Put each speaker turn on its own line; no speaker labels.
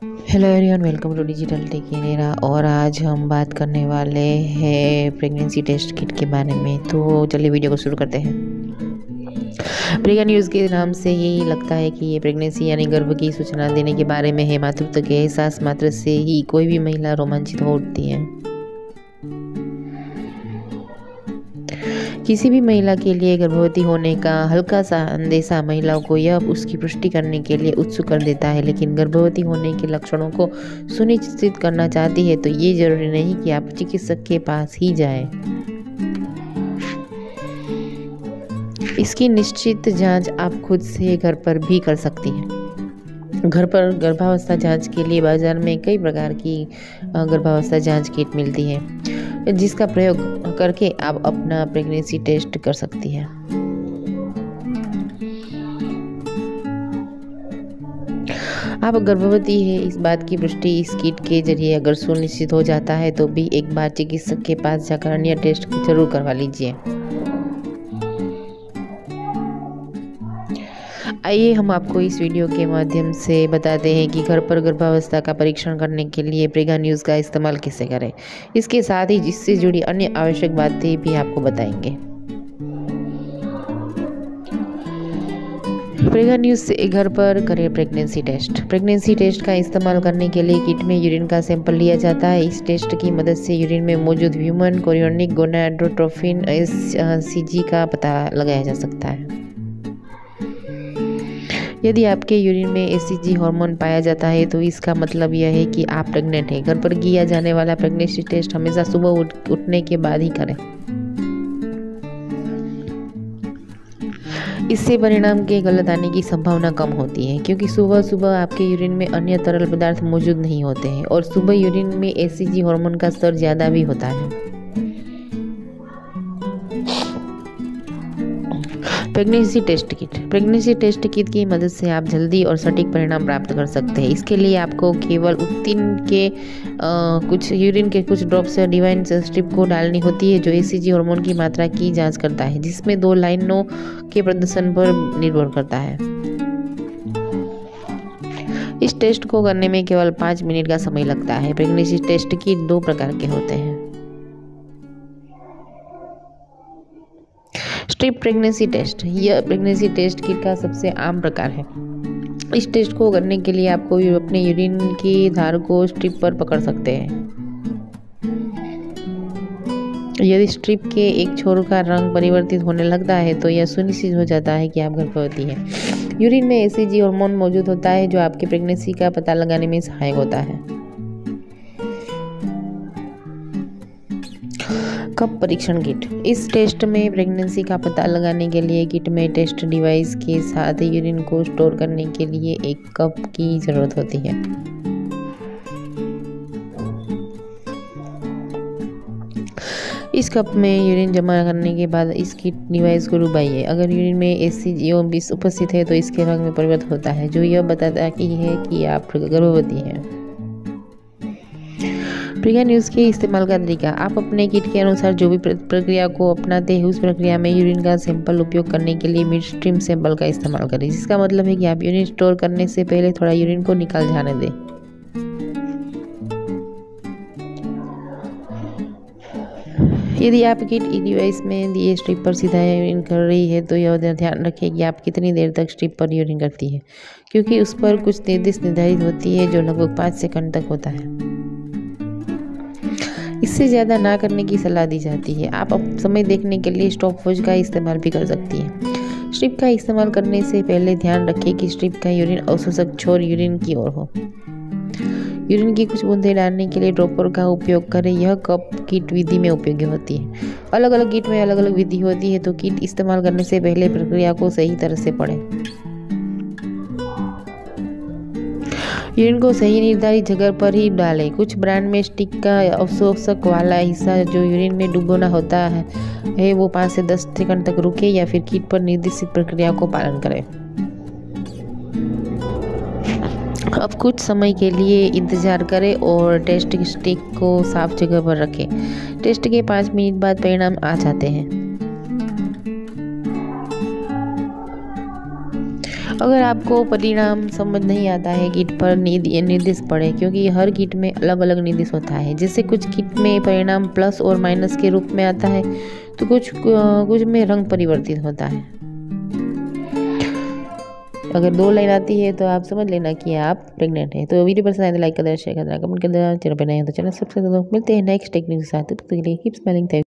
Hello everyone, welcome to digital tech India. और आज हम बात करने वाले हैं प्रेगनेंसी टेस्ट किट के बारे में। तो चलिए वीडियो को शुरू करते हैं। प्रेगा न्यूज़ के नाम से यही लगता है कि ये प्रेगनेंसी यानी गर्भ की सूचना देने के बारे में है। मातृत्व के एहसास मात्र से ही कोई भी महिला रोमांचित हो उठती है। किसी भी महिला के लिए गर्भवती होने का हल्का सा अंदेशा महिलाओं को यह उसकी पुष्टि करने के लिए उत्सुक कर देता है, लेकिन गर्भवती होने के लक्षणों को सुनिश्चित करना चाहती है तो ये जरूरी नहीं कि आप चिकित्सक के पास ही जाएं। इसकी निश्चित जांच आप खुद से घर पर भी कर सकती हैं। घर पर गर्भावस्था जांच के लिए बाजार में कई प्रकार की गर्भावस्था जांच किट मिलती है, जिसका प्रयोग करके आप अपना प्रेगनेंसी टेस्ट कर सकती हैं। आप गर्भवती है इस बात की पुष्टि इस किट के जरिए अगर सुनिश्चित हो जाता है तो भी एक बार चिकित्सक के पास जाकर अन्य टेस्ट जरूर करवा लीजिए। आइए हम आपको इस वीडियो के माध्यम से बताते हैं कि घर पर गर्भावस्था का परीक्षण करने के लिए प्रेगा न्यूज़ का इस्तेमाल कैसे करें। इसके साथ ही इससे जुड़ी अन्य आवश्यक बातें भी आपको बताएंगे। प्रेगा न्यूज़ से घर पर करें प्रेगनेंसी टेस्ट। प्रेगनेंसी टेस्ट का इस्तेमाल करने के लिए किट में यूरिन का सैंपल लिया जाता है। इस टेस्ट की मदद से यूरिन में मौजूद ह्यूमन कोरियोनिक गोनाडोट्रोपिन HCG का पता लगाया जा सकता है। यदि आपके यूरिन में HCG हार्मोन पाया जाता है तो इसका मतलब यह है कि आप प्रेग्नेंट हैं। घर पर किया जाने वाला प्रेगनेंसी टेस्ट हमेशा सुबह उठने के बाद ही करें। इससे परिणाम के गलत आने की संभावना कम होती है, क्योंकि सुबह सुबह आपके यूरिन में अन्य तरल पदार्थ मौजूद नहीं होते हैं और सुबह यूरिन में HCG हार्मोन का स्तर ज़्यादा भी होता है। Pregnancy test kit. Pregnancy test kit की मदद से आप जल्दी और सटीक परिणाम प्राप्त कर सकते हैं। इसके लिए आपको केवल उत्तीर्ण के कुछ यूरिन के कुछ ड्रॉप्स डिवाइन स्ट्रिप को डालनी होती है, जो HCG हार्मोन की मात्रा की जांच करता है, जिसमें 2 लाइनों के प्रदर्शन पर निर्भर करता है। इस टेस्ट को करने में केवल 5 मिनट का समय लगता है। प्रेगनेंसी टेस्ट किट 2 प्रकार के होते हैं। Strip pregnancy test. यह प्रेगनेंसी टेस्ट किट का सबसे आम प्रकार है। इस टेस्ट को करने के लिए आपको अपने यूरिन की धार को स्ट्रिप पर पकड़ सकते हैं। यदि स्ट्रिप के एक छोर का रंग परिवर्तित होने लगता है तो यह सुनिश्चित हो जाता है कि आप गर्भवती हैं। यूरिन में HCG हार्मोन मौजूद होता है, जो आपकी प्रेगनेंसी का पता लगाने में सहायक होता है। कप परीक्षण किट। इस टेस्ट में प्रेगनेंसी का पता लगाने के लिए किट में टेस्ट डिवाइस के साथ यूरिन को स्टोर करने के लिए एक कप की जरूरत होती है। इस कप में यूरिन जमा करने के बाद इस किट डिवाइस को डुबाइए। अगर यूरिन में HCG उपस्थित है तो इसके रंग में परिवर्तन होता है, जो यह बताता है कि आप गर्भवती हैं। प्रेगा न्यूज़ के इस्तेमाल का तरीका। आप अपने किट के अनुसार जो भी प्रक्रिया को अपनाते हैं उस प्रक्रिया में यूरिन का सैंपल उपयोग करने के लिए मिड स्ट्रीम सैंपल का इस्तेमाल करें, जिसका मतलब है कि आप यूरिन स्टोर करने से पहले थोड़ा यूरिन को निकाल जाने दें। यदि आप किट डिवाइस में दिए स्ट्रिप पर सीधा यूरिन कर रही है तो यह ध्यान रखें कि आप कितनी देर तक स्ट्रिप पर यूरिन करती है, क्योंकि उस पर कुछ निर्धारित होती है जो लगभग 5 सेकंड तक होता है। इससे ज़्यादा ना करने की सलाह दी जाती है। आप समय देखने के लिए स्टॉपवॉच का इस्तेमाल भी कर सकती हैं। स्ट्रिप का इस्तेमाल करने से पहले ध्यान रखें कि स्ट्रिप का यूरिन अवशोषक छोर यूरिन की ओर हो। यूरिन की कुछ बूंदें डालने के लिए ड्रॉपर का उपयोग करें। यह कप किट विधि में उपयोगी होती है। अलग अलग किट में अलग अलग विधि होती है, तो किट इस्तेमाल करने से पहले प्रक्रिया को सही तरह से पढ़ें। यूरिन को सही निर्धारित जगह पर ही डालें। कुछ ब्रांड में स्टिक का अवशोषक वाला हिस्सा जो यूरिन में डुबोना होता है वो 5 से 10 सेकंड तक रुके या फिर किट पर निर्देशित प्रक्रिया को पालन करें। अब कुछ समय के लिए इंतजार करें और टेस्ट स्टिक को साफ जगह पर रखें। टेस्ट के 5 मिनट बाद परिणाम आ जाते हैं। अगर आपको परिणाम समझ नहीं आता है किट पर निर्देश पढ़े, क्योंकि हर किट में अलग अलग निर्देश होता है। जैसे कुछ किट में परिणाम प्लस और माइनस के रूप में आता है, तो कुछ में रंग परिवर्तित होता है। अगर 2 लाइन आती है तो आप समझ लेना कि आप प्रेग्नेंट हैं। तो वीडियो पसंद आए तो लाइक कर देना, शेयर कर देना, कमेंट कर देना। चैनल पर नए हैं तो चैनल सब्सक्राइब कर दो। मिलते हैं नेक्स्ट टेक्निक के साथ। तब तक के लिए कीप स्माइलिंग।